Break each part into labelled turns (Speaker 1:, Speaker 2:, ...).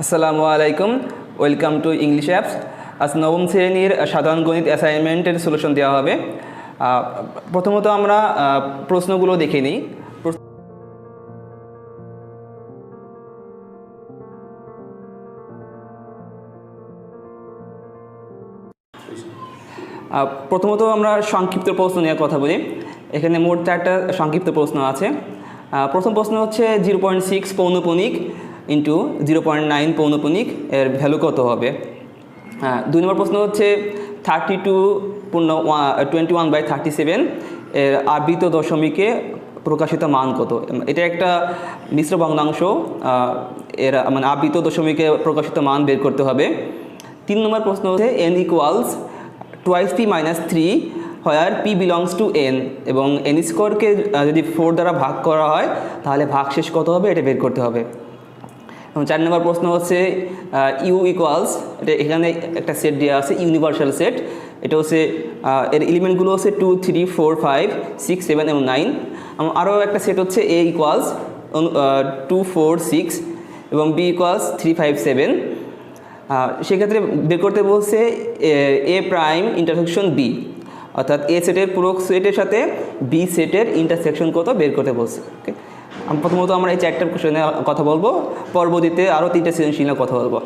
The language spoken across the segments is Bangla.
Speaker 1: আসসালামু আলাইকুম, ওয়েলকাম টু ইংলিশ অ্যাপস। আজ নবম শ্রেণীর সাধারণ গণিত অ্যাসাইনমেন্টের সলিউশন দেওয়া হবে। প্রথমত আমরা প্রশ্নগুলো দেখে নিই। প্রথমত আমরা সংক্ষিপ্ত প্রশ্ন নিয়ে কথা বলি। এখানে মোট 4টা সংক্ষিপ্ত প্রশ্ন আছে। প্রথম প্রশ্ন হচ্ছে 0.6 পৌনঃপুনিক ইন্টু 0.9 পৌনঃপুনিক এর ভ্যালু কত হবে। 2 নম্বর প্রশ্ন হচ্ছে 21/37 এর আবৃত দশমিকে প্রকাশিত মান কত। এটা একটা মিশ্র ভগ্নাংশ, এর মানে আবৃত দশমিকে প্রকাশিত মান বের করতে হবে। 3 নম্বর প্রশ্ন হচ্ছে n equals twice p minus 3 where p belongs to n এবং n স্কোয়ারকে যদি 4 দ্বারা ভাগ করা হয় তাহলে ভাগশেষ কত হবে এটা বের করতে হবে। এবং 4 নম্বর প্রশ্ন হচ্ছে u ইকুয়ালস, এটা এখানে একটা সেট দেওয়া আছে, ইউনিভার্সাল সেট। এটা হচ্ছে এর এলিমেন্টগুলো হচ্ছে 2, 3, 4, 5, 6, 7 এবং 9। আরও একটা সেট হচ্ছে a ইকুয়ালস 2, 4, 6 এবং b ইকুয়ালস 3, 5, 7। সেক্ষেত্রে বের করতে বলছে এ প্রাইম ইন্টারসেকশন বি, অর্থাৎ এ সেটের পুরো সেটের সাথে বি সেটের ইন্টারসেকশন কত বের করতে বলছে। ওকে, প্রথমত আমরা এই 4টা কোশ্চেনে কথা বলবো, পরবর্তীতে আরও 3টা সৃজনশীল নিয়ে কথা বলবো।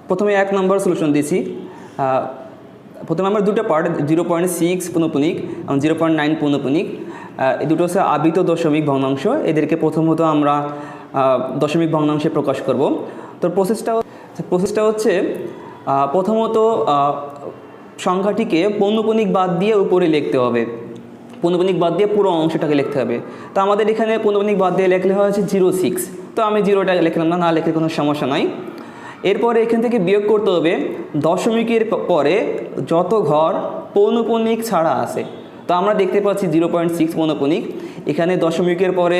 Speaker 1: প্রথমে 1 নম্বর সলিউশন দিয়েছি। প্রথমে আমরা 2টা পার্ট, 0.6 পৌনঃপুনিক এবং 0.9 পৌনঃপুনিক, এই দুটো হচ্ছে আবৃত দশমিক ভগ্নাংশ। এদেরকে প্রথমত আমরা দশমিক ভগ্নাংশে প্রকাশ করব। তো প্রসেসটা হচ্ছে প্রথমত সংখ্যাটিকে পৌনঃপুনিক বাদ দিয়ে উপরে লিখতে হবে, পৌনঃপুনিক বাদ দিয়ে পুরো অংশটাকে লিখতে হবে। তো আমাদের এখানে পৌনঃপুনিক বাদ দিয়ে লিখলে হয়েছে 0.6, তো আমি 0টা লিখলাম না, লিখলে কোনো সমস্যা নাই। এরপরে এখান থেকে বিয়োগ করতে হবে দশমিকের পরে যত ঘর পৌনঃপুনিক ছাড়া আছে। তো আমরা দেখতে পাচ্ছি 0.6 পৌনঃপুনিক, এখানে দশমিকের পরে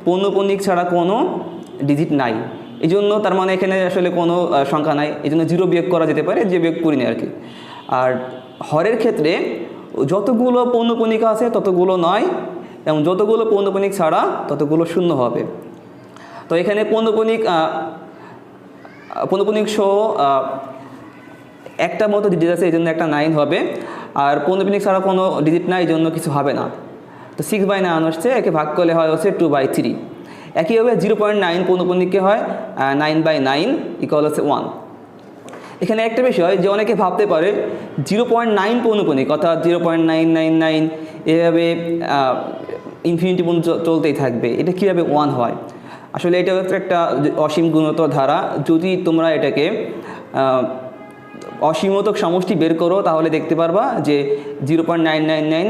Speaker 1: পৌনঃপুনিক ছাড়া কোনো ডিজিট নাই, এই জন্য তার মানে এখানে আসলে কোনো সংখ্যা নাই, এই জন্য 0 বিয়োগ করা যেতে পারে, যে বিয়োগ করিনি আর কি। আর হরের ক্ষেত্রে যতগুলো পৌনঃপুনিক আছে ততগুলো নয় এবং যতগুলো পৌনঃপুনিক ছাড়া ততগুলো শূন্য হবে। তো এখানে পৌনঃপুনিক সহ একটা মতো ডিজিট আছে, এই জন্য একটা 9 হবে। আর পৌনঃপুনিক ছাড়া কোনো ডিজিট নাই, এই জন্য কিছু হবে না। তো 6/9 আসছে, একে ভাগ করলে হয় হচ্ছে 2/3। একইভাবে 0.9 পৌনঃপুনিককে হয় 9/9 ইকুয়াল হচ্ছে 1। এখানে একটা বিষয় যে অনেকে ভাবতে পারে 0.9 পৌনঃপুনিক অর্থাৎ 0.999 এভাবে ইনফিনিটি পর্যন্ত চলতেই থাকবে, এটা কীভাবে 1 হয়। আসলে এটা হচ্ছে একটা অসীম গুণোত্তর ধারা। যদি তোমরা এটাকে অসীমতক সমষ্টি বের করো তাহলে দেখতে পারবা যে 0.999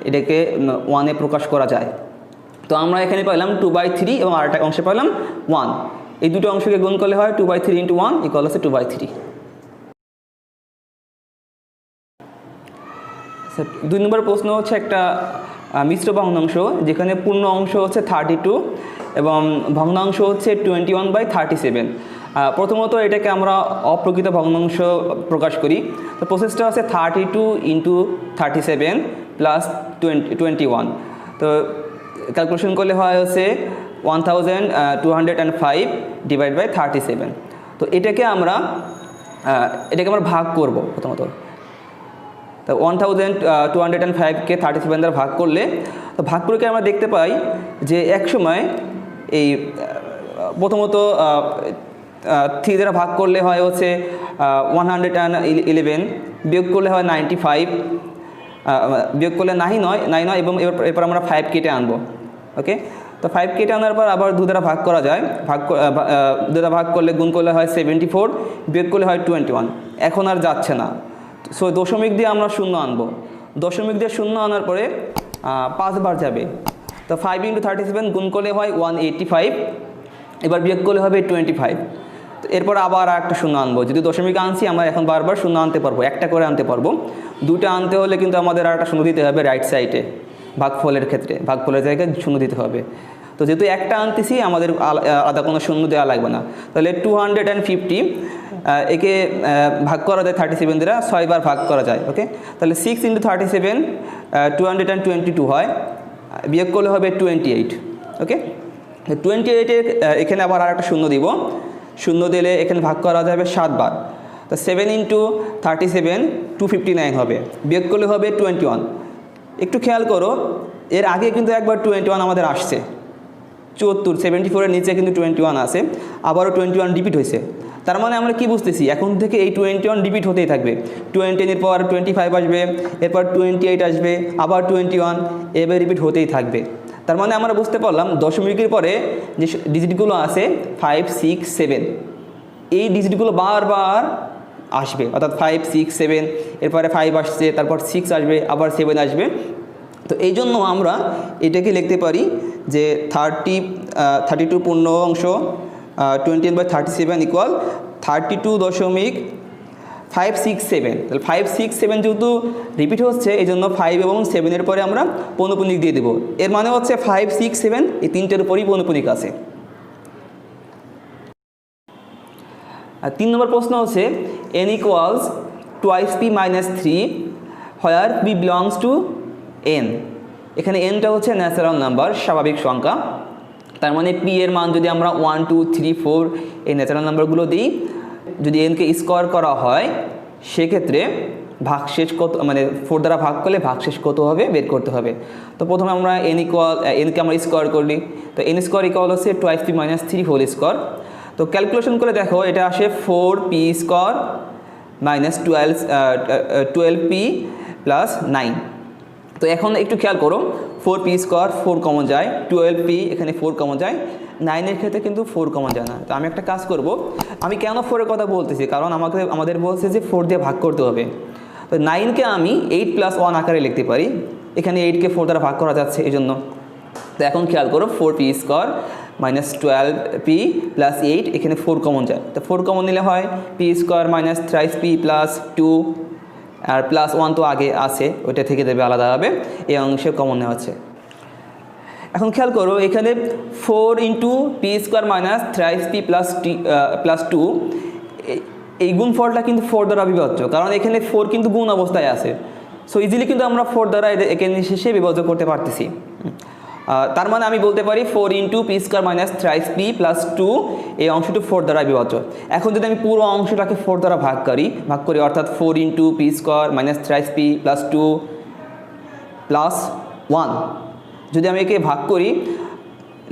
Speaker 1: এটাকে 1-এ প্রকাশ করা যায়। তো আমরা এখানে পেলাম 2/3 এবং আরেকটা অংশে পেলাম 1। এই দুটো অংশকে গুণ করলে হয় 2/3 × 1 ইকুয়াল হচ্ছে 2/3। 2 নম্বর প্রশ্ন হচ্ছে একটা মিশ্র ভগ্নাংশ, যেখানে পূর্ণ অংশ হচ্ছে 32 এবং ভগ্নাংশ হচ্ছে 21/37। প্রথমত এটাকে আমরা অপ্রকৃত ভগ্নাংশ প্রকাশ করি। তো প্রসেসটা হচ্ছে 32 × 37 প্লাস 21। তো ক্যালকুলেশন করলে হয় হচ্ছে 1205 / 37। তো এটাকে আমরা ভাগ করব প্রথমত। তো 1205কে 37 দ্বারা ভাগ করলে, তো ভাগ করে আমরা দেখতে পাই যে এক সময় এই প্রথমত 3 দ্বারা ভাগ করলে হয় হচ্ছে 111, বিয়োগ করলে হয় 95, বিয়োগ করলে 9 নয় এবং এরপর আমরা 5 কেটে আনবো। ওকে, তো 5 কেটে আনার পর আবার 2 দ্বারা ভাগ করা যায়, 2 দ্বারা ভাগ করলে গুণ করলে হয় 74, বিয়োগ করলে হয় 21। এখন আর যাচ্ছে না, সো দশমিক দিয়ে আমরা শূন্য আনবো। দশমিক দিয়ে শূন্য আনার পরে 5 বার যাবে। তো 5 × 37 গুণ করলে হয় 185, এবার বিয়োগ করলে হবে 25। তো এরপর আবার একটা শূন্য আনবো। যদি দশমিক আনছি আমরা এখন বারবার শূন্য আনতে পারবো, একটা করে আনতে পারবো। 2টা আনতে হলে কিন্তু আমাদের আর একটা শূন্য দিতে হবে রাইট সাইডে, ভাগফলের ক্ষেত্রে ভাগফলের জায়গায় শূন্য দিতে হবে। তো যেহেতু একটা আনতেছি আমাদের আলাদা কোনো শূন্য দেওয়া লাগবে না। তাহলে 250 একে ভাগ করা যায় 37 দ্বারা, 6 বার ভাগ করা যায়। ওকে, তাহলে 6 × 37 222 হয়, বিয়োগ করলে হবে 28। ওকে, 28-এর এখানে আবার আর একটা শূন্য দিব, শূন্য দিলে এখানে ভাগ করা যাবে 7 বার। তো 7 × 37 259 হবে, বিয়োগ করলে হবে 21। একটু খেয়াল করো, এর আগে কিন্তু একবার 21 আমাদের আসছে, 74 74-এর নিচে কিন্তু 21 আছে, আবারও 21 রিপিট হয়েছে। তার মানে আমরা কি বুঝতেছি, এখন থেকে এই 21 রিপিট হতেই থাকবে। 20 পর 25 আসবে, এরপর 28 আসবে, আবার 21, এভাবে রিপিট হতেই থাকবে। তার মানে আমরা বুঝতে পারলাম দশমিকের পরে যে ডিজিটগুলো আছে 5, 6, 7, এই ডিজিটগুলো বারবার আসবে, অর্থাৎ 5, 6, 7, এরপরে 5 আসছে, তারপর 6 আসবে, আবার 7 আসবে। তো এই জন্য আমরা এটাকে লিখতে পারি যে 32 পূর্ণ অংশ 20/37 ইকুয়াল 32.567। তাহলে 5, 6, 7 যেহেতু রিপিট হচ্ছে, এই জন্য 5 এবং 7-এর পরে আমরা পৌনঃপুনিক দিয়ে দেবো। এর মানে হচ্ছে 5, 6, 7 এই তিনটের উপরই পৌনঃপুনিক আছে। আর 3 নম্বর প্রশ্ন হচ্ছে n equals twice p minus 3 where p belongs to n। এখানে nটা হচ্ছে ন্যাচারাল নাম্বার, স্বাভাবিক সংখ্যা। তার মানে p এর মান যদি আমরা 1, 2, 3, 4 এই ন্যাচারাল নাম্বারগুলো দিই, যদি nকে স্কোয়ার করা হয় সেক্ষেত্রে ভাগশেষ কত, মানে 4 দ্বারা ভাগ করলে ভাগশেষ কত হবে বের করতে হবে। তো প্রথমে আমরা nকে আমরা স্কোয়ার করি, তো n স্কোয়ার ইকুয়াল হচ্ছে twice p minus 3 whole square. তো ক্যালকুলেশন করে দেখো, এটা আসে 4p square minus 12p plus 9। তো এখন একটু খেয়াল করো, 4p স্কোয়ার 4 কমন যায়, 12p এখানে 4 কমন যায়, 9-এর ক্ষেত্রে কিন্তু 4 কমন যায় না। তো আমি একটা কাজ করব, আমি কেন 4-এর কথা বলতেছি, কারণ আমাদের বলছে যে 4 দিয়ে ভাগ করতে হবে। তো 9কে আমি 8 + 1 আকারে লিখতে পারি, এখানে 8কে 4 দ্বারা ভাগ করা যাচ্ছে এই জন্য। তো এখন খেয়াল করো, 4p square minus 12p plus 8, এখানে 4 কমন যায়, তো 4 কমন নিলে হয় p square minus 3p plus 2, আর প্লাস 1 তো আগে আছে, ওইটা থেকে দেবে আলাদা হবে, এই অংশে কমন নেওয়া হচ্ছে। এখন খেয়াল করো, এখানে 4 × p square minus 3p plus 2, এই গুণফলটা কিন্তু 4 দ্বারা বিভাজ্য, কারণ এখানে 4 কিন্তু গুণ অবস্থায় আছে। সো ইজিলি কিন্তু আমরা 4 দ্বারা এখানে শেষে বিভাজ্য করতে পারতেছি। তার মানে আমি বলতে পারি 4 × p square minus 3p plus 2 এই অংশটি 4 দ্বারা বিভাজ্য। এখন যদি আমি পুরো অংশটাকে 4 দ্বারা ভাগ করি, অর্থাৎ 4 × p square minus 3p plus 2 plus 1, যদি আমি একে ভাগ করি,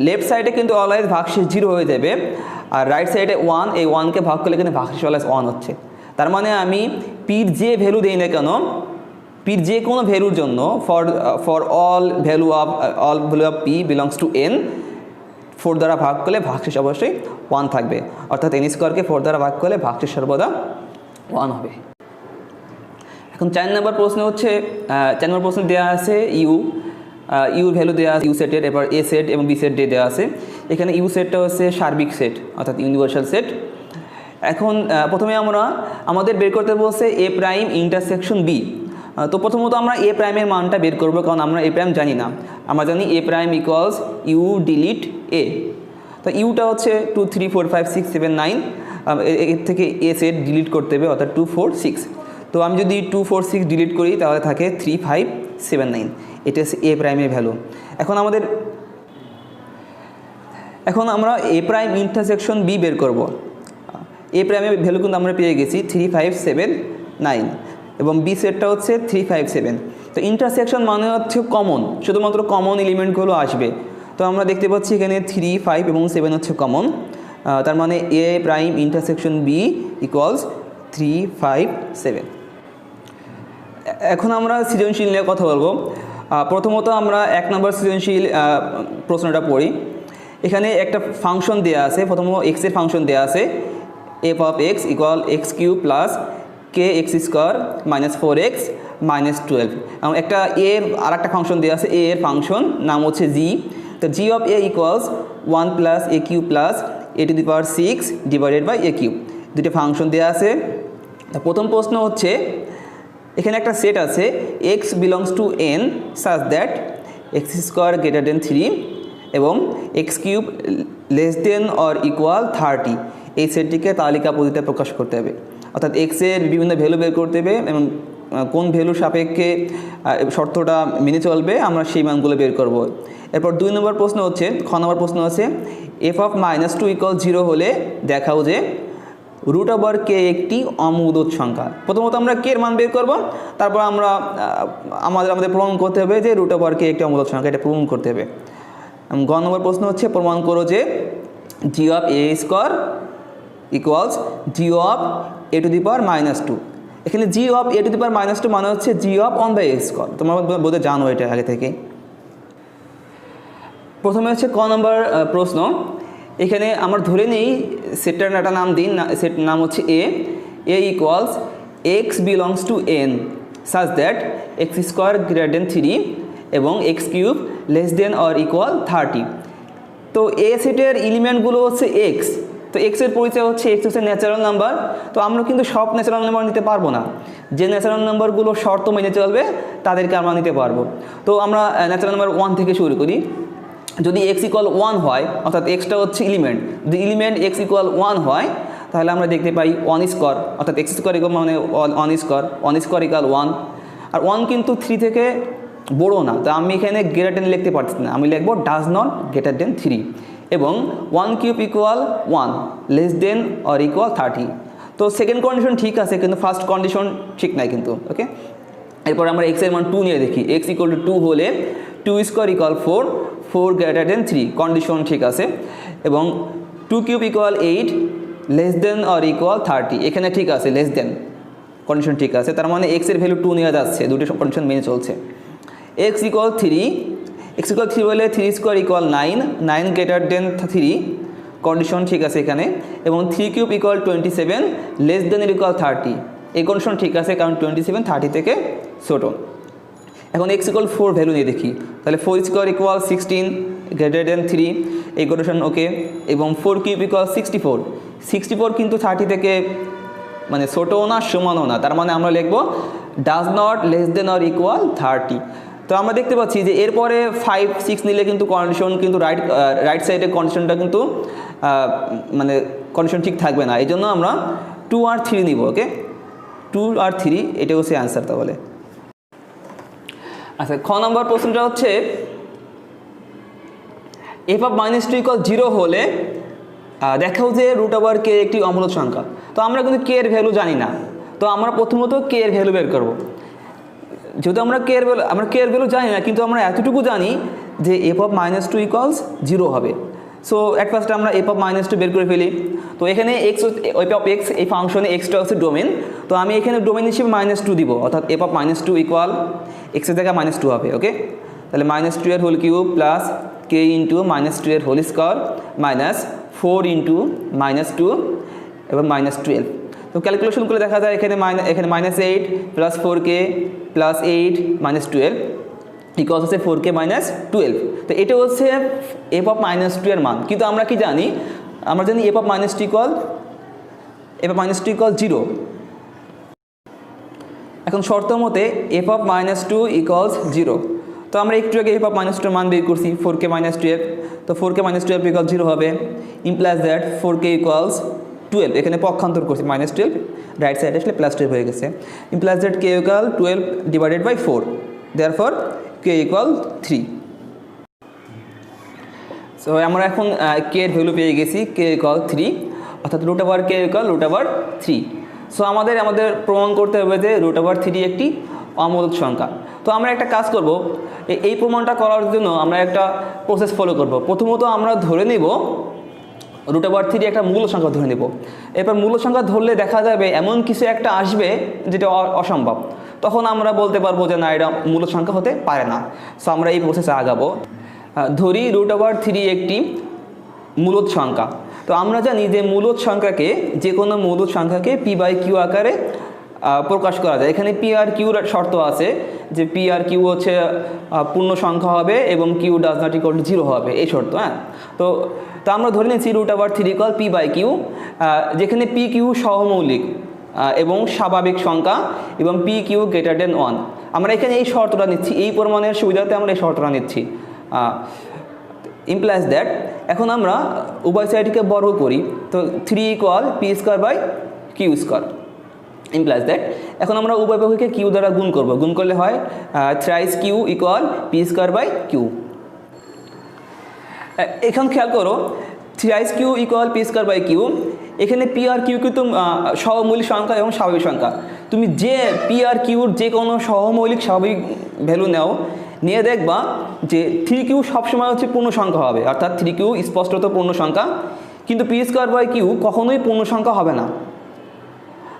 Speaker 1: লেফট সাইডে কিন্তু অলওয়েজ ভাগশেষ 0 হয়ে যাবে, আর রাইট সাইডে 1, এই 1কে ভাগ করলে কিন্তু ভাগশেষ অলওয়েজ 1 হচ্ছে। তার মানে আমি পির যে ভ্যালু দিই না কেন, পির যে কোনো ভ্যালুর জন্য for all value of P belongs to n, 4 দ্বারা ভাগ করলে ভাগশেষ অবশ্যই 1 থাকবে, অর্থাৎ n স্কোয়ারকে 4 দ্বারা ভাগ করলে ভাগশেষ সর্বদা 1 হবে। এখন 4 নম্বর প্রশ্ন হচ্ছে, 4 নম্বর প্রশ্ন দেওয়া আছে ইউর ভ্যালু দেওয়া আছে ইউ সেটের, এবার এ সেট এবং বি সেট দেওয়া আছে। এখানে ইউ সেটটা হচ্ছে সার্বিক সেট, অর্থাৎ ইউনিভার্সাল সেট। এখন প্রথমে আমাদের বের করতে বলছে এ প্রাইম ইন্টারসেকশন বি। তো প্রথমত আমরা এ প্রাইমের মানটা বের করব, কারণ আমরা এ প্রাইম জানি না। আমরা জানি এ প্রাইম ইকুয়ালস ইউ ডিলিট এ। তো ইউটা হচ্ছে 2, 3, 4, 5, 6, 7, 9, এর থেকে এ সেট ডিলিট করতে হবে, অর্থাৎ 2, 4, 6। তো আমি যদি 2, 4, 6 ডিলিট করি তাহলে থাকে 3, 5, 7, 9, এটা হচ্ছে এ প্রাইমের ভ্যালু। এখন আমরা এ প্রাইম ইন্টারসেকশন বি বের করব। এ প্রাইমের ভ্যালু কিন্তু আমরা পেয়ে গেছি 3, 5, 7, 9, এবং বি সেটটা হচ্ছে 3, 5, 7। তো ইন্টারসেকশন মানে হচ্ছে কমন, শুধুমাত্র কমন এলিমেন্টগুলো আসবে। তো আমরা দেখতে পাচ্ছি এখানে 3, 5 এবং 7 হচ্ছে কমন, তার মানে এ প্রাইম ইন্টারসেকশন বি ইকুয়ালস 3, 5, 7। এখন আমরা সৃজনশীল নিয়ে কথা বলবো। প্রথমত আমরা 1 নম্বর সৃজনশীল প্রশ্নটা পড়ি। এখানে একটা ফাংশন দেওয়া আছে, প্রথমত এক্স এর ফাংশন দেওয়া আছে, F of x equal x³ plus kx square minus 4x minus 12। এবং একটা এর আর একটা ফাংশন দেওয়া আছে, এ এর ফাংশন নাম হচ্ছে জি। তো G of A equals 1 plus a³ plus a⁻6 divided by a³। দুটো ফাংশন দেওয়া আছে। প্রথম প্রশ্ন হচ্ছে, এখানে একটা সেট আছে x belongs to n such that x² greater than 3 এবং x³ less than or equal 30। এই সেটটিকে তালিকা পদ্ধতিতে প্রকাশ করতে হবে, অর্থাৎ x এর বিভিন্ন ভ্যালু বের করতে হবে এবং কোন ভ্যালুর সাপেক্ষে শর্তটা মেনে চলবে আমরা সেই মানগুলো বের করব। এরপর 2 নম্বর প্রশ্ন হচ্ছে, খ নম্বর প্রশ্ন আছে এফ অফ -2 = 0 হলে দেখাও যে √k একটি অমূলদ সংখ্যা। প্রথমত আমরা কে এর মান বের করব, তারপর আমরা আমাদের প্রমাণ করতে হবে যে √k একটি অমূলদ সংখ্যা, এটা প্রমাণ করতে হবে। গ নম্বর প্রশ্ন হচ্ছে প্রমাণ করো যে g of a square equals g of a⁻²। এখানে g অফ a⁻² মানে হচ্ছে g অফ 1/a স্কোয়ার। তোমরা বোধহয় জানো এটা আগে থেকে। প্রথমে হচ্ছে ক নম্বর প্রশ্ন, এখানে আমরা ধরে নিই সেটটার একটা নাম দিন, সেট নাম হচ্ছে a equals x belongs to n such that x² > 3 এবং x³ <= 30। তো এ সেটের এলিমেন্টগুলো হচ্ছে x, তো x এর পরিচয় হচ্ছে x হচ্ছে ন্যাচারাল নাম্বার। তো আমরা কিন্তু সব ন্যাচারাল নাম্বার নিতে পারবো না, যে ন্যাচারাল নাম্বারগুলো শর্ত মেনে চলবে তাদেরকে আমরা নিতে পারবো। তো আমরা ন্যাচারাল নাম্বার 1 থেকে শুরু করি। যদি x = 1 হয়, অর্থাৎ xটা হচ্ছে এলিমেন্ট, যদি এলিমেন্ট x = 1 হয় তাহলে আমরা দেখতে পাই 1² অর্থাৎ x² মানে 1² = 1। আর 1 কিন্তু 3 থেকে বড় না, তো আমি এখানে গ্রেটার দেন লিখতে পারছি না, আমি লিখবো ডাজ নট গ্রেটার দেন 3। এবং 1³ = 1 লেস দেন অর ইকুয়াল 30। তো সেকেন্ড কন্ডিশন ঠিক আছে, কিন্তু ফার্স্ট কন্ডিশন ঠিক নাই কিন্তু। ওকে, এরপর আমরা x এর মান 2 নিয়ে দেখি। x = 2 হলে 2² = 4, 4 > 3 কন্ডিশন ঠিক আছে। এবং 2³ = 8 লেস দেন অর ইকুয়াল 30, এখানে ঠিক আছে, লেস দেন কন্ডিশন ঠিক আছে। তার মানে x এর ভ্যালু 2 নিয়ে যাচ্ছে, দুটো কন্ডিশন মেনে চলছে। x = 3 হলে 3² = 9, 9 > 3 কন্ডিশন ঠিক আছে এখানে। এবং 3³ = 27 লেস দেন ইকুয়াল 30, এই কন্ডিশন ঠিক আছে, কারণ 27 30 থেকে ছোট। এখন x = 4 ভ্যালু নিয়ে দেখি, তাহলে 4² = 16 > 3, এই কন্ডিশন ওকে। এবং 4³ = 64 কিন্তু 30 থেকে মানে ছোটও না সমানও না, তার মানে আমরা লিখব does not less than or equal 30। তো আমরা দেখতে পাচ্ছি যে এরপরে 5 6 নিলে কিন্তু কন্ডিশন কিন্তু রাইট সাইডের কন্ডিশনটা কিন্তু মানে কন্ডিশন ঠিক থাকবে না, এই জন্য আমরা 2 আর 3 নিব। ওকে, 2 আর 3 এটা হচ্ছে অ্যান্সার তাহলে। আচ্ছা, খ নম্বর প্রশ্নটা হচ্ছে f অফ -2 = 0 হলে দেখাও যে √k একটি অমূলদ সংখ্যা। তো আমরা কিন্তু k এর ভ্যালু জানি না, তো আমরা প্রথমত k এর ভ্যালু বের করব। যেহেতু আমরা k এর ভ্যালু জানি না, কিন্তু আমরা এতটুকু জানি যে f অফ -2 = 0 হবে। সো অ্যাট ফার্স্ট আমরা f অফ -2 বের করে ফেলি। তো এখানে f অফ x, এই ফাংশনে x-টা হচ্ছে ডোমেন, তো আমি এখানে ডোমেন হিসেবে -2 দিব, অর্থাৎ f অফ -2 ইকুয়াল x এর জায়গায় -2 হবে। ওকে, তাহলে -2 এর হোল কিউব প্লাস k × -2 এর হোল স্কোয়ার মাইনাস 4 × -2 এবং -12। তো ক্যালকুলেশন করে দেখা যায় এখানে -8 প্লাস 4k প্লাস 8 -12 ইকুয়ালস হচ্ছে 4k - 12। তো এটা হচ্ছে f অফ -2 এর মান। কিন্তু আমরা কি জানি, আমরা জানি f অফ -2 = 0। এখন শর্ত মতে f অফ -2 = 0। তো আমরা একটু আগে f অফ -2 এর মান বের করছি 4k - 12, তো 4k - 12 = 0 হবে। ইমপ্লাইজ দ্যাট 4k = 12, এখানে পক্ষান্তর করছি -12, রাইট সাইডে আসলে +12 হয়ে গেছে। Implies that k = 12 / 4, therefore k = 3। So আমরা এখন k এর ভ্যালু পেয়ে গেছি, k = 3, অর্থাৎ √k = √3। সো আমাদের প্রমাণ করতে হবে যে √3 একটি অমূলদ সংখ্যা। তো আমরা একটা কাজ করব, এই প্রমাণটা করার জন্য আমরা একটা প্রসেস ফলো করব। প্রথমত আমরা ধরে নেব √3 একটা মূল সংখ্যা ধরে নেব। এরপর মূল সংখ্যা ধরলে দেখা যাবে এমন কিছু একটা আসবে যেটা অসম্ভব, তখন আমরা বলতে পারবো যে না, এটা মূল সংখ্যা হতে পারে না। সো আমরা এই প্রসেসে আগাবো। ধরি √3 একটি মূলদ সংখ্যা। তো আমরা জানি যে মূলদ সংখ্যাকে, যে কোনো মূলদ সংখ্যাকে p/q আকারে প্রকাশ করা যায়। এখানে p আর q এর শর্ত আছে যে p আর q হচ্ছে পূর্ণ সংখ্যা হবে এবং q does not equal two 0 হবে, এই শর্ত। হ্যাঁ, তো আমরা ধরে নিচ্ছি √3 = p/q, যেখানে pq সহমৌলিক এবং স্বাভাবিক সংখ্যা এবং pq > 1। আমরা এখানে এই শর্তটা নিচ্ছি, এই প্রমাণের সুবিধাতে আমরা এই শর্তটা নিচ্ছি। ইমপ্লাইজ দ্যাট, এখন আমরা উভয় সাইডকে বর্গ করি, তো 3 = p² / q²। ইমপ্লাইজ দ্যাট এখন আমরা উভয় পক্ষকে কিউ দ্বারা গুণ করব, গুণ করলে হয় thrice Q equal P square by Q. এখন খেয়াল করো thrice Q equal P square by Q, এখানে পি আর কিউ কিন্তু সহমৌলিক সংখ্যা এবং স্বাভাবিক সংখ্যা। তুমি যে পি আর কিউর যে কোনো সহমৌলিক স্বাভাবিক ভ্যালু নাও, নিয়ে দেখবা যে 3q সবসময় হচ্ছে পূর্ণ সংখ্যা হবে, অর্থাৎ 3q স্পষ্টত পূর্ণ সংখ্যা, কিন্তু পি স্কোয়ার বাই কিউ কখনোই পূর্ণ সংখ্যা হবে না।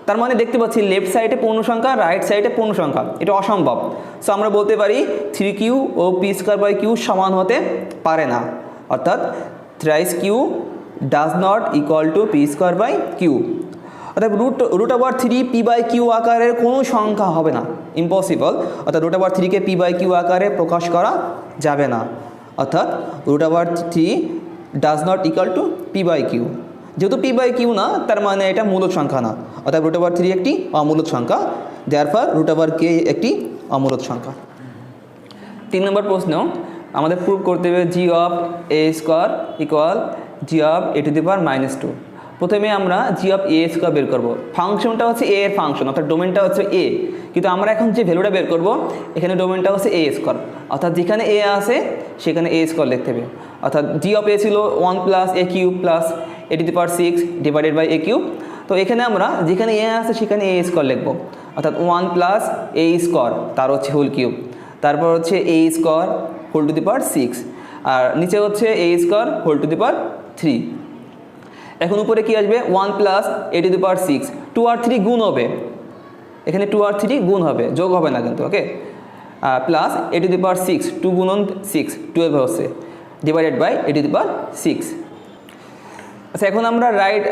Speaker 1: তার মানে দেখতে পাচ্ছি লেফট সাইডে পূর্ণ সংখ্যা, রাইট সাইডে পূর্ণ সংখ্যা, এটা অসম্ভব। সো আমরা বলতে পারি 3q ও পি স্কোয়ার বাই কিউ সমান হতে পারে না, অর্থাৎ thrice q does not equal to p square by q. অর্থাৎ root over 3 p by q আকারের কোনো সংখ্যা হবে না, ইম্পসিবল। অর্থাৎ রুট ওভার 3কে পি বাই কিউ আকারে প্রকাশ করা যাবে না, অর্থাৎ root over 3 does not equal to p by q. যেহেতু পি বাই কিউ না, তার মানে এটা মূলদ সংখ্যা না, অর্থাৎ রুট ওভার 3 একটি অমূলদ সংখ্যা, দেয়ারফর রুট ওভার কে একটি অমূলদ সংখ্যা। 3 নম্বর প্রশ্ন আমাদের প্রুভ করতে হবে g of a square equal g of a to the power -2। প্রথমে আমরা জি অফ এ স্কোয়ার বের করব। ফাংশনটা হচ্ছে এ এর ফাংশন, অর্থাৎ ডোমেনটা হচ্ছে এ, কিন্তু আমরা এখন যে ভ্যালুটা বের করব এখানে ডোমেনটা হচ্ছে এ স্কোয়ার, অর্থাৎ যেখানে এ আছে সেখানে এ স্কোয়ার লিখতে হবে। অর্থাৎ জি অফ এ ছিল 1 plus a cube plus a to the power 6 divided by a cube. তো এখানে আমরা যেখানে এ আছে সেখানে এ স্কোয়ার লিখব, অর্থাৎ 1 প্লাস এ স্কোয়ার তার হচ্ছে হোল কিউব, তারপর হচ্ছে এ square whole to the power 6, আর নিচে হচ্ছে এ square whole to the power 3। এখন উপরে কি আসবে 1 plus a to the power 6, 2 আর 3 গুণ হবে, এখানে 2 আর 3 গুণ হবে, যোগ হবে না কিন্তু, ওকে। Plus a to the power 6, 2 গুণন 6 12 হচ্ছে, divided by a to the power 6। আচ্ছা এখন আমরা রাইট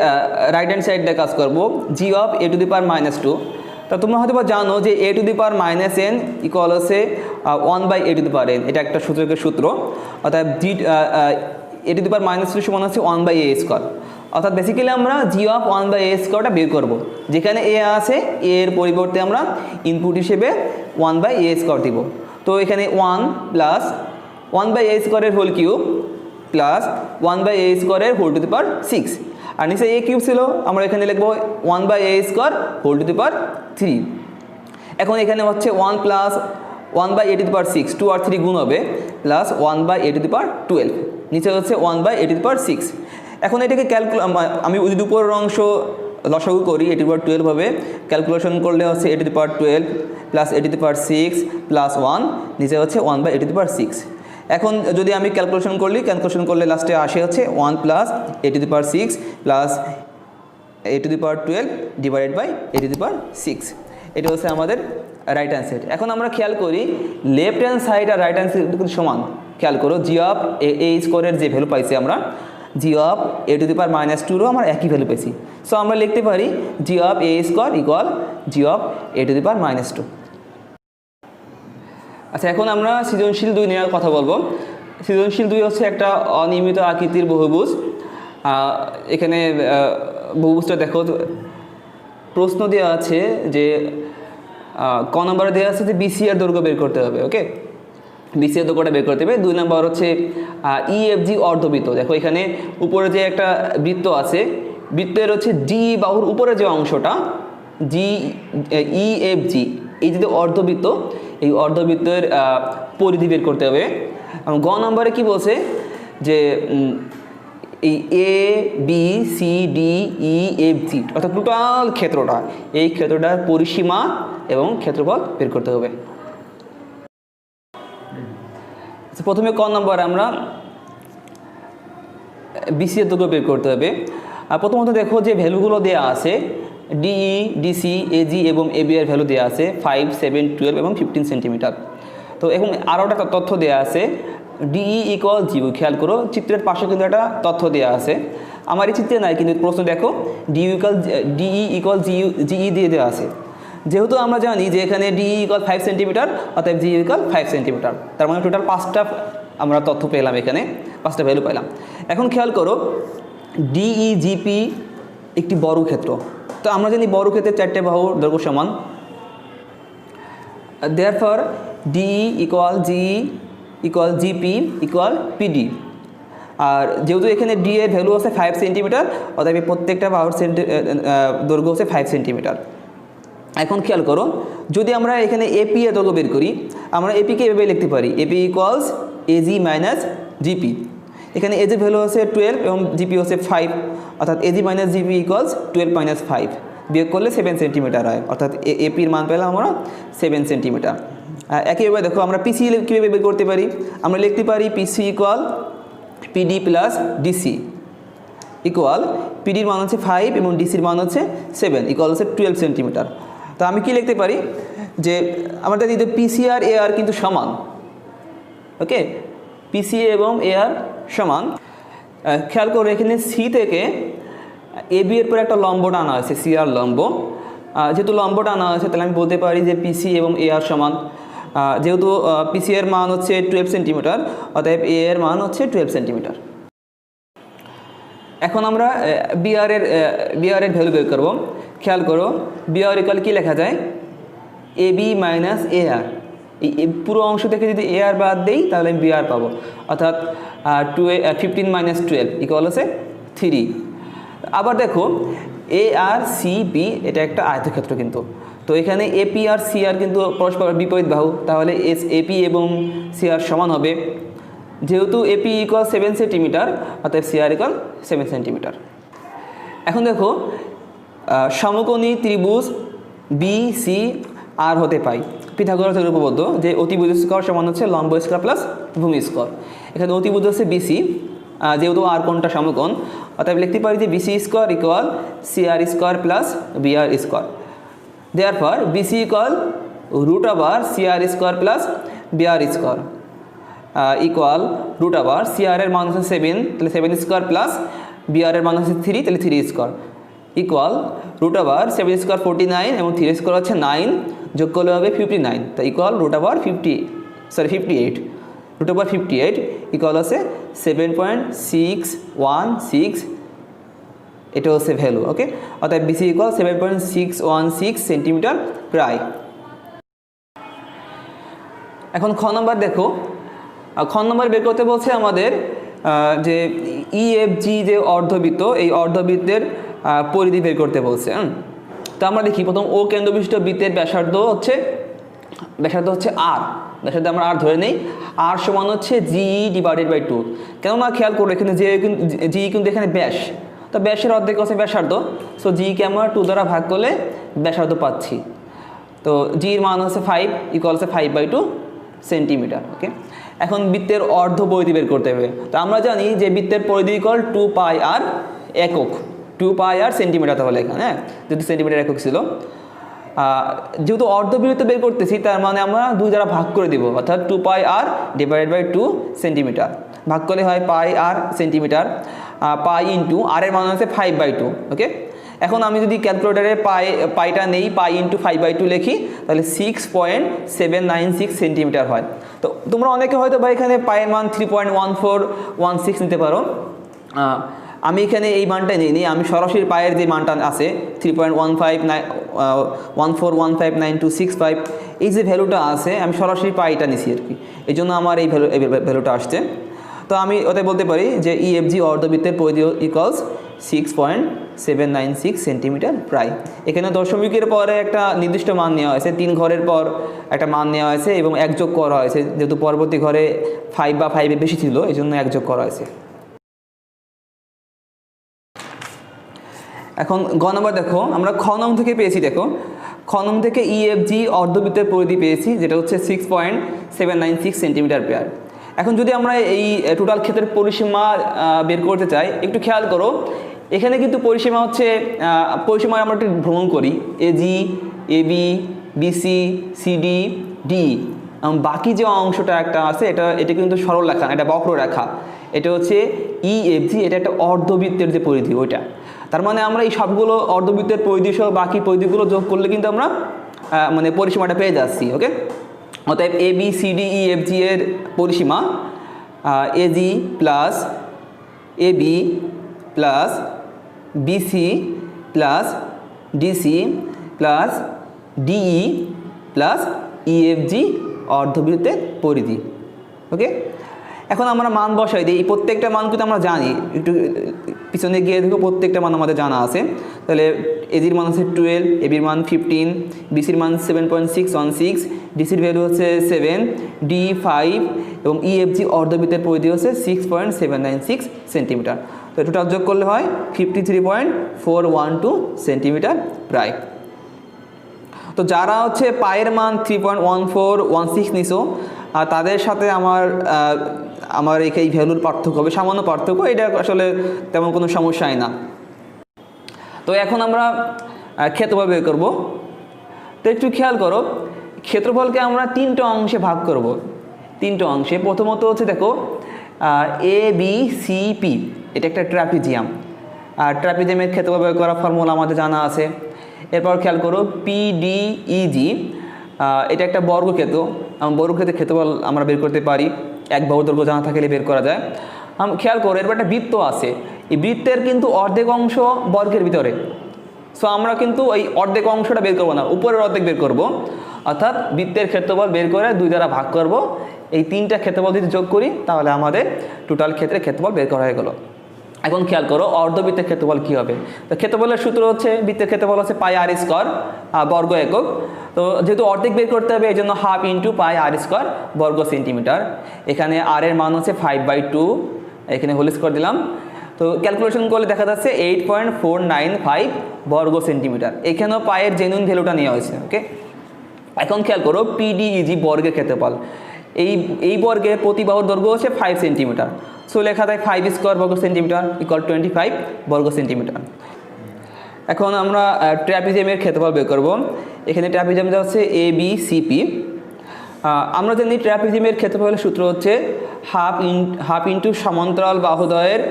Speaker 1: হ্যান্ড সাইড দিয়ে কাজ করব, জি of a to the power -2। তা তোমরা হয়তো বা জানো যে a to the power -n equal হচ্ছে 1 by a to the power n, এটা একটা সূচকের সূত্র। অর্থাৎ জি এ টু দি পাওয়ার -2 সমান হচ্ছে 1 বাই এ স্কোয়ার। অর্থাৎ বেসিক্যালি আমরা জি অফ 1 বাই এ স্কোয়ারটা বের করব, যেখানে এ আছে এর পরিবর্তে আমরা ইনপুট হিসেবে 1 বাই এ স্কোয়ার দিব। তো এখানে 1 প্লাস 1 বাই এ স্কোয়ারের হোল কিউব প্লাস 1 বাই এ স্কোয়ারের হোল টু দি পাওয়ার 6, আর নিচে এ কিউব ছিল, আমরা এখানে লিখবো 1 by a square whole to the power 3। এখন এখানে হচ্ছে 1 plus 1 by a to the power 6, 2 আর 3 গুণ হবে, plus 1 by a to the power 12, নিচে হচ্ছে 1 by a to the power 6। এখন এটাকে আমি যদি উপরের অংশ লসাগু করি এ টু দি পাওয়ার 12 হবে, ক্যালকুলেশন করলে হচ্ছে a to the power 12 plus a to the power 6 plus 1, নিচে হচ্ছে 1 by a to the power 6। এখন যদি আমি ক্যালকুলেশন করলে লাস্টে আসে হচ্ছে 1 plus a to the power 6 plus a to the power 12 divided by a to the power 6। এটা হচ্ছে আমাদের রাইট হ্যান্ড সাইড। এখন আমরা খেয়াল করি লেফট হ্যান্ড সাইড আর রাইট হ্যান্ড সাইড কিন্তু সমান। খেয়াল করো জি অফ এ স্কোয়ারের যে ভ্যালু পাইছি আমরা, জি অফ এ টু দি পাওয়ার -2রও আমরা একই ভ্যালু পেয়েছি। সো আমরা লিখতে পারি g of a square equal g of a to the power -2। আচ্ছা এখন আমরা সৃজনশীল 2 নিয়ে কথা বলবো। সৃজনশীল 2 হচ্ছে একটা অনিয়মিত আকৃতির বহুভুজ। এখানে বহুভুজটা দেখো, প্রশ্ন দেওয়া আছে যে ক নম্বরে দেওয়া আছে যে বিসি এর দৈর্ঘ্য বের করতে হবে, ওকে। বিসি এর দৈর্ঘ্যটা বের করতে হবে। 2 নম্বর হচ্ছে ইএফজি অর্ধবৃত্ত। দেখো এখানে উপরে যে একটা বৃত্ত আছে, বৃত্তের হচ্ছে ডি বাহুর উপরে যে অংশটা জি ইএফজি, এই যে অর্ধবৃত্ত, এই অর্ধবৃত্তের পরিধি বের করতে হবে। গ নম্বরে কি বলছে যে এই A B C D E F G অর্থাৎ টোটাল ক্ষেত্রটা, এই ক্ষেত্রটার পরিসীমা এবং ক্ষেত্রফল বের করতে হবে। প্রথমে ক নম্বরে আমরা বিসি এর দৈর্ঘ্য বের করতে হবে। আর প্রথমত দেখো যে ভ্যালুগুলো দেওয়া আছে, ডিই ডিসি এজি এবং এবি এর ভ্যালু দেওয়া আছে 5, 7, 12 এবং 15 সেন্টিমিটার। তো এখন আরও একটা তথ্য দেওয়া আছে ডিই ইকুয়াল জিও। খেয়াল করো চিত্রের পাশে কিন্তু একটা তথ্য দেওয়া আছে, আমার এই চিত্রে নাই, কিন্তু প্রশ্ন দেখো ডিই ইকুয়াল জিই দিয়ে দেওয়া আছে। যেহেতু আমরা জানি যে এখানে ডিই ইকুয়াল 5 সেন্টিমিটার, অর্থাৎ জিই ইকুয়াল 5 সেন্টিমিটার, তার মানে টোটাল 5টা আমরা তথ্য পেলাম, এখানে 5টা ভ্যালু পেলাম। এখন খেয়াল করো ডিইজিপি একটি বর্গক্ষেত্র। তো আমরা জানি বর্গক্ষেত্রের 4টে বাহুর দৈর্ঘ্য সমান, therefore DE equal GE equal GP equal PD. আর যেহেতু এখানে ডি এর ভ্যালু হচ্ছে 5 সেন্টিমিটার, অর্থাৎ প্রত্যেকটা বাহুর দৈর্ঘ্য হচ্ছে 5 সেন্টিমিটার। এখন খেয়াল করো, যদি আমরা এখানে এপি এর দৈর্ঘ্য বের করি, আমরা এপিকে এভাবে লিখতে পারি, AP equals AG minus GP. এখানে এজি ভ্যালু হচ্ছে 12 এবং জিপি হচ্ছে 5, অর্থাৎ AG minus GP equals 12 minus 5, বিয়োগ করলে 7 সেন্টিমিটার হয়, অর্থাৎ এপির মান পেলাম আমরা 7 সেন্টিমিটার। একইভাবে দেখো আমরা পিসি কীভাবে বের করতে পারি, আমরা লিখতে পারি PC equal PD plus DC equal, পিডির মান হচ্ছে 5 এবং ডিসির মান হচ্ছে 7, ইকুয়াল হচ্ছে 12 সেন্টিমিটার। তো আমি কি লিখতে পারি যে আমাদের যদি পিসি আর এআর কিন্তু সমান, ওকে, পিসি এবং এআর সমান। খেয়াল করো এখানে সি থেকে এবি এর পর একটা লম্ব টানা আছে, সি আর লম্ব, যেহেতু লম্ব টানা আছে তাহলে আমি বলতে পারি যে পিসি এবং এআর সমান। যেহেতু পিসি এর মান হচ্ছে 12 সেন্টিমিটার, অতএব এ এর মান হচ্ছে 12 সেন্টিমিটার। এখন আমরা বিআর এর ভ্যালু বের করব। খেয়াল করো বিআর ইকুয়াল কি লেখা যায়, এ বি মাইনাস এ আর। এই পুরো অংশ থেকে যদি এ আর বাদ দেই তাহলে আমি বিআর পাবো, অর্থাৎ 15 মাইনাস 12 ইকুয়াল হচ্ছে 3। আবার দেখো এ আর সি বি এটা একটা আয়তক্ষেত্র কিন্তু, তো এখানে এপি আর সি আর কিন্তু পরস্পর বিপরীত বাহু, তাহলে এপি এবং সি আর সমান হবে। যেহেতু এপি ইকুয়াল 7 সেন্টিমিটার, অর্থাৎ সি আর ইকুয়াল 7 সেন্টিমিটার। এখন দেখো সমকোণী ত্রিভুজ বি সি আর হতে পাই পিথাগোরাসের উপপাদ্য যে অতিভুজ স্কয়ার সমান হচ্ছে লম্ব স্কয়ার প্লাস ভূমি স্কয়ার। এখানে অতিভুজ হচ্ছে বিসি, যেহেতু আর কোণটা সমকোণ, অর্থাৎ লিখতে পারি যে BC square equal C R square plus B R square. Therefore BC equal root over C R square plus B R square equal root over C R এর মান হচ্ছে 7, তাহলে 7 স্কয়ার প্লাস বি আর এর মান হচ্ছে 3, তাহলে 3 square equal root over 7 square 49 এবং 3 স্কয়ার হচ্ছে 9, যোগ করলে হবে 59, তো equal root over 58, root over 58 equal হচ্ছে 7.616, এটা হচ্ছে ভ্যালু। ওকে, অর্থাৎ বিসি ইকুয়াল 7.616 সেন্টিমিটার প্রায়। এখন খ নম্বর দেখো, খ নম্বর বের করতে বলছে আমাদের যে ইএফজি যে অর্ধবৃত্ত, এই অর্ধবৃত্তের পরিধি বের করতে বলছে। তো আমরা দেখি প্রথম ও কেন্দ্রবিশিষ্ট বৃত্তের ব্যাসার্ধ হচ্ছে আর, ব্যাসার্ধ আমরা আর ধরে নেই, আর সমান হচ্ছে জি ডিভাইডেড বাই 2। কেননা খেয়াল করো এখানে জি কিন্তু এখানে ব্যাস, তো ব্যাসের অর্ধেক হচ্ছে ব্যাসার্ধ, সো জিকে আমরা 2 দ্বারা ভাগ করলে ব্যাসার্ধ পাচ্ছি। তো জির মান হচ্ছে 5 ইকুয়াল হচ্ছে 5/2 সেন্টিমিটার। ওকে, এখন বৃত্তের অর্ধ পরিধি বের করতে হবে। তো আমরা জানি যে বৃত্তের পরিধি ইকুয়াল 2 পাই আর একক, 2 পাই আর সেন্টিমিটার, তাহলে এখানে যেহেতু সেন্টিমিটার একক ছিল, যেহেতু অর্ধবৃত্ত বের করতেছি তার মানে আমরা 2 দ্বারা ভাগ করে দিব, অর্থাৎ 2 পাই আর ডিভাইডেড বাই 2 সেন্টিমিটার, ভাগ করলে হয় পাই আর সেন্টিমিটার, পাই ইন্টু আর এর মান হচ্ছে 5/2। ওকে, এখন আমি যদি ক্যালকুলেটারে পাইটা নেই, পাই ইন্টু 5/2 লিখি, তাহলে 6.796 সেন্টিমিটার হয়। তো তোমরা অনেকে হয়তো বা এখানে পায়ের মান 3.1416 নিতে পারো, আমি এখানে এই মানটাই নিই, আমি সরাসরি পায়ের যে মানটা আছে 3.141415965, এই যে ভ্যালুটা আছে আমি সরাসরি পাইটা নিছি আর কি, এই জন্য আমার এই ভ্যালুটা আসছে। তো আমি ওটাই বলতে পারি যে ইএফজি অর্ধবৃত্তের পরিধি ইকুয়ালস 6.796 সেন্টিমিটার প্রায়। এখানে দশমিকের পরে একটা নির্দিষ্ট মান নেওয়া হয়েছে, 3 ঘরের পর একটা মান নেওয়া হয়েছে এবং 1 যোগ করা হয়েছে, যেহেতু পরবর্তী ঘরে 5 বা 5 বেশি ছিল এই জন্য 1 যোগ করা হয়েছে। এখন গ নম্বর দেখো, আমরা খ নং থেকে পেয়েছি, দেখো খ নং থেকে ইএফজি অর্ধবৃত্তের পরিধি পেয়েছি, যেটা হচ্ছে 6.796 সেন্টিমিটার পেয়ার। এখন যদি আমরা এই টোটাল ক্ষেত্রের পরিসীমা বের করতে চাই, একটু খেয়াল করো এখানে কিন্তু পরিসীমা হচ্ছে, পরিসীমায় আমরা একটু ভ্রমণ করি, AG, AB, BC, CD, D, বাকি যে অংশটা একটা আছে এটা কিন্তু সরল রেখা, এটা বক্ররেখা, এটা হচ্ছে ইএফজি, এটা একটা অর্ধবৃত্তের যে পরিধি ওইটা। তার মানে আমরা এই সবগুলো অর্ধবৃত্তের পরিধি সহ বাকি পরিধিগুলো যোগ করলে কিন্তু আমরা মানে পরিসীমাটা পেয়ে যাচ্ছি। ওকে, অতএব A B C D E F G এর পরিসীমা AG plus AB plus BC plus DC plus DE plus EFG অর্ধবৃত্তের পরিধি। ওকে, এখন আমরা মান বসাই দিই, এই প্রত্যেকটা মান কিন্তু আমরা জানি, একটু পিছনে গিয়ে দেখো প্রত্যেকটা মান আমাদের জানা আছে। তো তাহলে এজির মান হচ্ছে 12, এবির মান 15, বিসির মান 7.616, ডিসির ভ্যালু হচ্ছে 7, ডি 5 এবং ইএফজি অর্ধবৃত্তের পরিধি হচ্ছে 6.796 সেন্টিমিটার। তো টোটাল যোগ করলে হয় 53.412 সেন্টিমিটার প্রায়। তো যারা হচ্ছে পায়ের মান 3.1416 নিছো তাদের সাথে আমার এই ভ্যালুর পার্থক্য হবে, সামান্য পার্থক্য, এটা আসলে তেমন কোনো সমস্যাই না। তো এখন আমরা ক্ষেত্রফল বের করব। তো একটু খেয়াল করো, ক্ষেত্রফলকে আমরা 3টে অংশে ভাগ করব, 3টে অংশে। প্রথমত হচ্ছে দেখো এ বি সি পি, এটা একটা ট্রাপিজিয়াম, আর ট্রাপিজিয়ামের ক্ষেত্রফল বের করার ফর্মুলা আমাদের জানা আছে। এরপর খেয়াল করো পিডিইজি, এটা একটা বর্গক্ষেত্র, বর্গক্ষেত্রের ক্ষেত্রফল আমরা বের করতে পারি, এক বাহুর দৈর্ঘ্য জানা থাকলে বের করা যায়। খেয়াল করো এরপর একটা বৃত্ত আছে, এই বৃত্তের কিন্তু অর্ধেক অংশ বর্গের ভিতরে, সো আমরা কিন্তু ওই অর্ধেক অংশটা বের করবো না, উপরের অর্ধেক বের করব, অর্থাৎ বৃত্তের ক্ষেত্রফল বের করে 2 দ্বারা ভাগ করব। এই 3টা ক্ষেত্রফল যদি যোগ করি তাহলে আমাদের টোটাল ক্ষেত্রের ক্ষেত্রফল বের করা হয়ে গেল। এখন খেয়াল করো অর্ধবৃত্তের ক্ষেত্রফল কী হবে। তো ক্ষেত্রফলের সূত্র হচ্ছে, বৃত্তের ক্ষেত্রফল হচ্ছে পাই আর স্কোয়ার বর্গ একক। তো যেহেতু অর্ধেক বের করতে হবে এই জন্য হাফ ইন্টু পাই আর স্কোয়ার বর্গ সেন্টিমিটার। এখানে আর এর মান হচ্ছে 5/2, এখানে হোল স্কোয়ার দিলাম। তো ক্যালকুলেশন করলে দেখা যাচ্ছে 8.495 বর্গ সেন্টিমিটার। এখানেও পায়ের জেনুইন ভ্যালুটা নেওয়া হয়েছে। ওকে, এখন খেয়াল করো পিডিইজি বর্গের ক্ষেত্রফল, এই বর্গের প্রতি বাহুর দৈর্ঘ্য হচ্ছে 5 সেন্টিমিটার। সো লেখা যায় 5 স্কোয়ার বর্গ সেন্টিমিটার ইকুয়াল 25 বর্গ সেন্টিমিটার। এখন আমরা ট্র্যাপিজিয়ামের ক্ষেত্রফল বের করব। এখানে ট্র্যাপিজিয়ামটা হচ্ছে এ বি সি পি। আমরা জানি ট্র্যাপিজিয়ামের ক্ষেত্রফলের সূত্র হচ্ছে হাফ ইন্টু সমান্তরাল বাহুদ্বয়ের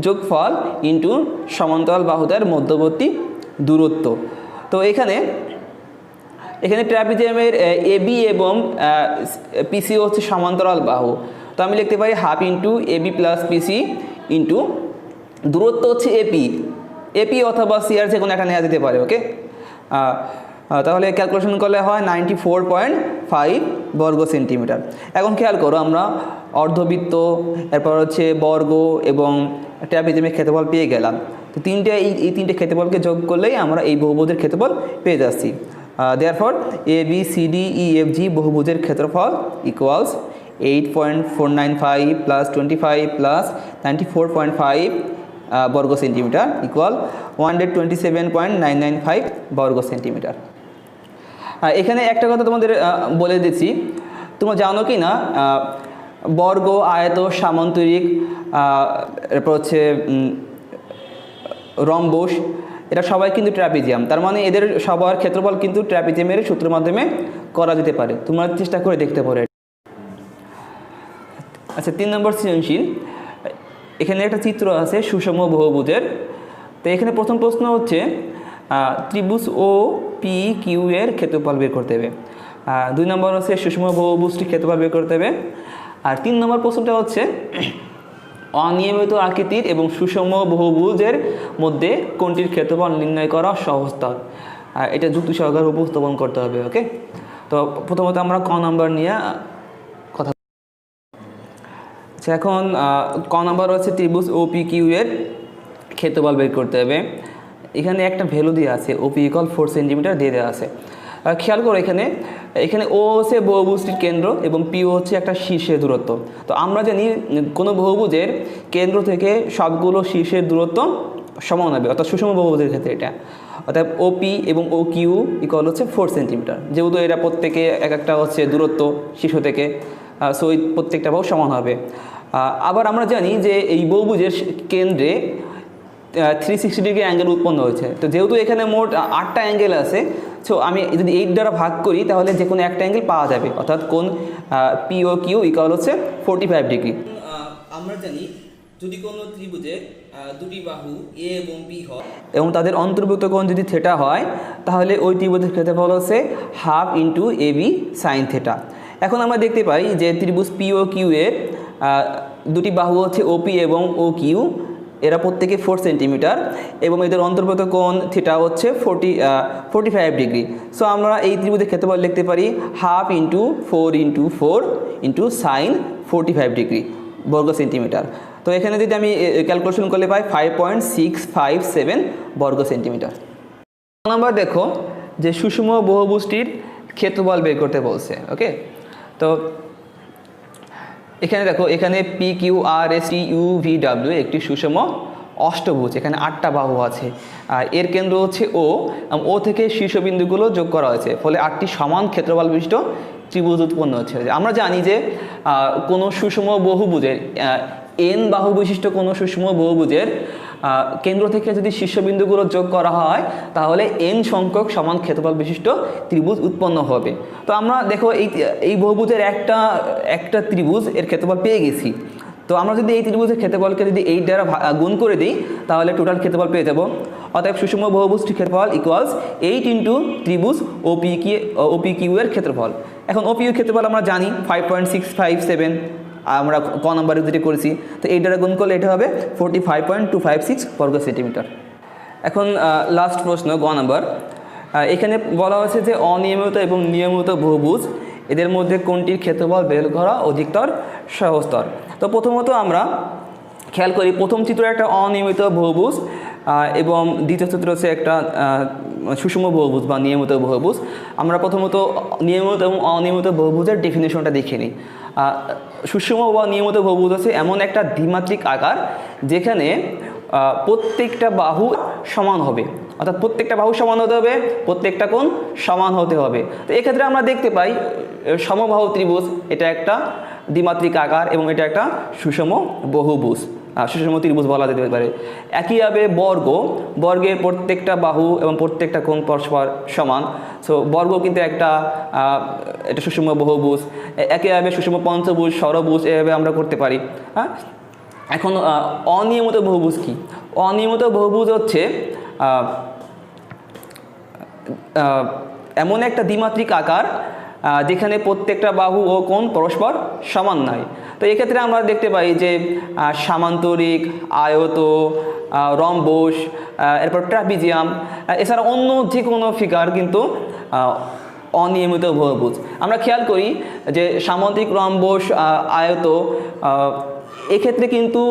Speaker 1: যোগফল ইন্টু সমান্তরাল বাহুদ্বয়ের মধ্যবর্তী দূরত্ব। তো এখানে ট্র্যাপিজিয়ামের এবি এবং পিসি হচ্ছে সমান্তরাল বাহু। তো আমি লিখতে পারি half into AB plus PC into দূরত্ব হচ্ছে এপি অথবা সিআর যে কোনো একটা নেওয়া যেতে পারে। ওকে, তাহলে ক্যালকুলেশন করলে হয় 94.5 বর্গ সেন্টিমিটার। এখন খেয়াল করো আমরা অর্ধবৃত্ত, এরপর হচ্ছে বর্গ এবং ট্র্যাপিজিয়ামের ক্ষেত্রফল পেয়ে গেলাম। তো এই তিনটে ক্ষেত্রফলকে যোগ করলেই আমরা এই বহুভুজের ক্ষেত্রফল পেয়ে যাচ্ছি। দেয়ারফর ABCDEFG বহুভুজের ক্ষেত্রফল ইকুয়ালস 8.495 প্লাস 25 প্লাস 94.5 বর্গ সেন্টিমিটার ইকুয়াল 127.995 বর্গ সেন্টিমিটার। এখানে একটা কথা তোমাদের বলে দিচ্ছি, তোমরা জানো কি না বর্গ, আয়ত, সামান্তরিক, এরপর হচ্ছে রম্বস, এটা সবাই কিন্তু ট্র্যাপিজিয়াম। তার মানে এদের সবার ক্ষেত্রফল কিন্তু ট্র্যাপিজিয়ামের সূত্রের মাধ্যমে করা যেতে পারে। তোমরা চেষ্টা করে দেখতে পারো। আচ্ছা, 3 নম্বর সৃজনশীল। এখানে একটা চিত্র আছে সুষম বহুভুজের। তো এখানে প্রথম প্রশ্ন হচ্ছে ত্রিভুজ ও পি কিউ এর ক্ষেত্রফল বের করতে হবে। 2 নম্বর হচ্ছে সুষম বহুভুজটির ক্ষেত্রফল বের করতে হবে। আর 3 নম্বর প্রশ্নটা হচ্ছে অনিয়মিত আকৃতির এবং সুষম বহুভুজের মধ্যে কোনটির ক্ষেত্রফল নির্ণয় করা সহজতর, এটা যুক্তি সহকারে উপস্থাপন করতে হবে। ওকে, তো প্রথমত আমরা ক নম্বর নিয়ে কথা। আচ্ছা, এখন ক নম্বর হচ্ছে ত্রিভুজ ওপি কিউ এর ক্ষেত্রফল বের করতে হবে। এখানে একটা ভ্যালু দিয়ে আছে, ওপি ইকুয়াল 4 সেন্টিমিটার দিয়ে দেওয়া আছে। খেয়াল করো এখানে ও হচ্ছে বহুভুজটির কেন্দ্র এবং পিও হচ্ছে একটা শীর্ষের দূরত্ব। তো আমরা জানি কোনো বহুভুজের কেন্দ্র থেকে সবগুলো শীর্ষের দূরত্ব সমান হবে, অর্থাৎ সুষম বহুভুজের ক্ষেত্রে এটা, অর্থাৎ ওপি এবং ও কিউ ইকুয়াল হচ্ছে 4 সেন্টিমিটার। যেহেতু এরা প্রত্যেকে একটা হচ্ছে দূরত্ব শীর্ষ থেকে, সো এই প্রত্যেকটা বাহু সমান হবে। আবার আমরা জানি যে এই বহুভুজের কেন্দ্রে 360 ডিগ্রি অ্যাঙ্গেল উৎপন্ন হয়েছে। তো যেহেতু এখানে মোট 8টা অ্যাঙ্গেল আছে, সো আমি যদি 8 দ্বারা ভাগ করি তাহলে যে কোনো একটা অ্যাঙ্গেল পাওয়া যাবে, অর্থাৎ কোণ পিও কিউ ইকুয়াল হচ্ছে 45 ডিগ্রি। আমরা জানি যদি কোনো ত্রিভুজে দুটি বাহু এ এবং বি হয় এবং তাদের অন্তর্ভুক্ত কোণ যদি থিটা হয় তাহলে ওই ত্রিভুজের ক্ষেত্রফল হচ্ছে half into AB sine theta. এখন আমরা দেখতে পাই যে ত্রিভুজ পিও কিউ এর দুটি বাহু হচ্ছে ওপি এবং ও কিউ, এরা প্রত্যেকে 4 সেন্টিমিটার এবং এদের অন্তর্গত কোণ থিটা হচ্ছে 45 ডিগ্রি। সো আমরা এই ত্রিভুজের ক্ষেত্রফল লিখতে পারি half into 4 into 4 into sign 45 degree বর্গ সেন্টিমিটার। তো এখানে যদি আমি ক্যালকুলেশন করলে পাই 5.657 বর্গ সেন্টিমিটার। নাম্বার দেখো যে সুষম বহুভুজটির ক্ষেত্রফল বের করতে বলছে। ওকে, তো এখানে দেখো, এখানে PQRSTUVW একটি সুষম অষ্টভুজ, এখানে 8টা বাহু আছে, আর এর কেন্দ্র হচ্ছে ও থেকে শীর্ষবিন্দুগুলো যোগ করা হয়েছে, ফলে 8টি সমান ক্ষেত্রফল বিশিষ্ট ত্রিভুজ উৎপন্ন হচ্ছে। আমরা জানি যে কোনো সুষম বহুভুজের n বাহু বিশিষ্ট কোনো সুষম বহুভুজের কেন্দ্র থেকে যদি শীর্ষবিন্দুগুলো যোগ করা হয় তাহলে n সংখ্যক সমান ক্ষেত্রফল বিশিষ্ট ত্রিভুজ উৎপন্ন হবে। তো আমরা দেখো এই বহুভুজের একটা ত্রিভুজ এর ক্ষেত্রফল পেয়ে গেছি। তো আমরা যদি এই ত্রিভুজের ক্ষেত্রফলকে যদি 8 দ্বারা গুণ করে দিই তাহলে টোটাল ক্ষেত্রফল পেয়ে যাব। অতএব সুষম বহুভুজটির ক্ষেত্রফল ইকুয়ালস 8 ইন্টু ত্রিভুজ OPQ এর ক্ষেত্রফল। এখন OPQ ক্ষেত্রফল আমরা জানি 5.657, আমরা ক নাম্বারে যেটা করেছি, তো 8 দ্বারা গুণ করলে এটা হবে 45.256 বর্গ সেন্টিমিটার। এখন লাস্ট প্রশ্ন, গ নাম্বার। এখানে বলা হয়েছে যে অনিয়মিত এবং নিয়মিত বহুভুজ এদের মধ্যে কোনটির ক্ষেত্রফল বের করা অধিকতর সহজতর। তো প্রথমত আমরা খেয়াল করি, প্রথম চিত্র একটা অনিয়মিত বহুভুজ এবং দ্বিতীয় চিত্র হচ্ছে একটা সুষম বহুভুজ বা নিয়মিত বহুভুজ। আমরা প্রথমত নিয়মিত এবং অনিয়মিত বহুভুজের ডেফিনেশনটা দেখে নিই। সুষম বা নিয়মিত বহুভুজ হচ্ছে এমন একটা দ্বিমাত্রিক আকার যেখানে প্রত্যেকটা বাহু সমান হবে, অর্থাৎ প্রত্যেকটা বাহু সমান হতে হবে, প্রত্যেকটা কোণ সমান হতে হবে। তো এক্ষেত্রে আমরা দেখতে পাই সমবাহু ত্রিভুজ এটা একটা দ্বিমাত্রিক আকার এবং এটা একটা সুষম বহুভুজ, সুষম ত্রিভুজ বলা যেতে পারে। একইভাবে বর্গের প্রত্যেকটা বাহু এবং প্রত্যেকটা কোণ পরস্পর সমান, সো বর্গ কিন্তু এটা সুষম বহুভুজ। একইভাবে সুষম পঞ্চভুজ, ষড়ভুজ এভাবে আমরা করতে পারি। হ্যাঁ, এখন অনিয়মিত বহুভুজ কি? অনিয়মিত বহুভুজ হচ্ছে এমন একটা দ্বিমাত্রিক আকার যেখানে প্রত্যেকটা বাহু ও কোণ পরস্পর সমান নয়। তো এক্ষেত্রে আমরা দেখতে পাই যে সামান্তরিক, আয়ত, রম্বস, এরপর ট্রাপিজিয়াম, এছাড়া অন্য যে কোনো ফিগার কিন্তু অনিয়মিত বহুভুজ। আমরা খেয়াল করি যে সামান্তরিক, রম্বস, আয়ত এক্ষেত্রে কিন্তু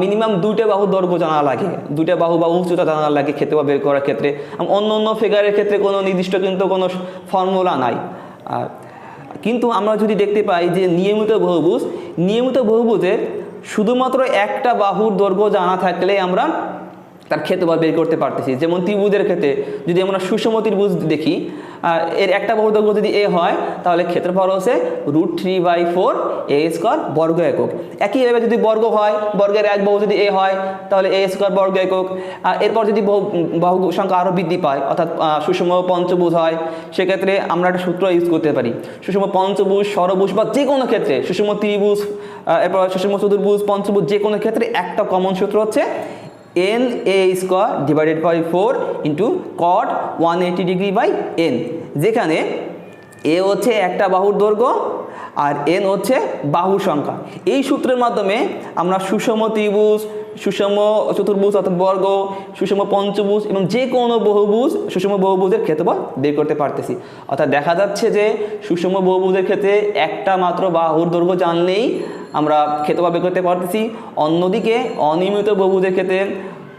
Speaker 1: মিনিমাম 2টা বাহু দৈর্ঘ্য জানা লাগে, 2টা বাহু বা উচ্চতা জানা লাগে ক্ষেত্রফল বের করার ক্ষেত্রে। অন্য ফিগারের ক্ষেত্রে কোনো নির্দিষ্ট কিন্তু কোনো ফর্মুলা নাই। কিন্তু আমরা যদি দেখতে পাই যে নিয়মিত বহুভুজের শুধুমাত্র একটা বাহুর দৈর্ঘ্য জানা থাকলে আমরা তার ক্ষেত্রফল বের করতে পারতেছি। যেমন ত্রিভুজের ক্ষেত্রে যদি আমরা সুষম ত্রিভুজ দেখি, এর একটা বাহুর দৈর্ঘ্য যদি a হয় তাহলে ক্ষেত্রফল হচ্ছে √3/4 a² বর্গ একক। একইভাবে যদি বর্গ হয়, বর্গের এক বাহু যদি a হয় তাহলে a² বর্গ একক। এরপর যদি বাহু সংখ্যা আরও বৃদ্ধি পায়, অর্থাৎ সুষম পঞ্চভুজ হয়, সেক্ষেত্রে আমরা একটা সূত্র ইউজ করতে পারি। সুষম পঞ্চভুজ, ষড়ভুজ বা যে কোনো ক্ষেত্রে, সুষম ত্রিভুজ, এরপর সুষম চতুর্ভুজ, পঞ্চভুজ, যে কোনো ক্ষেত্রে একটা কমন সূত্র হচ্ছে NA² divided by 4 into cot 180 degree by n, যেখানে a হচ্ছে একটা বাহুর দৈর্ঘ্য আর n হচ্ছে বাহু সংখ্যা। এই সূত্রের মাধ্যমে আমরা সুষম ত্রিভুজ, সুষম চতুর্ভুজ অর্থাৎ বর্গ, সুষম পঞ্চভুজ এবং যে কোনো সুষম বহুভুজের ক্ষেত্রফল বের করতে পারতেছি। অর্থাৎ দেখা যাচ্ছে যে সুষম বহুভুজের ক্ষেত্রে একটা মাত্র বাহুর দৈর্ঘ্য জানলেই আমরা ক্ষেত্রফল বের করতে পারতেছি। অন্যদিকে অনিয়মিত বহুভুজের ক্ষেত্রে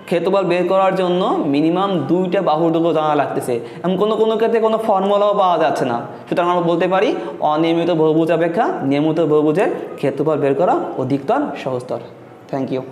Speaker 1: ক্ষেত্রফল বের করার জন্য মিনিমাম 2টা বাহুর দৈর্ঘ্য জানা লাগতেছে, এমন কোনো ক্ষেত্রে কোনো ফর্মুলাও পাওয়া যাচ্ছে না। সুতরাং আমরা বলতে পারি অনিয়মিত বহুভুজ অপেক্ষা নিয়মিত বহুভুজের ক্ষেত্রফল বের করা অধিকতর সহজতর। Thank you.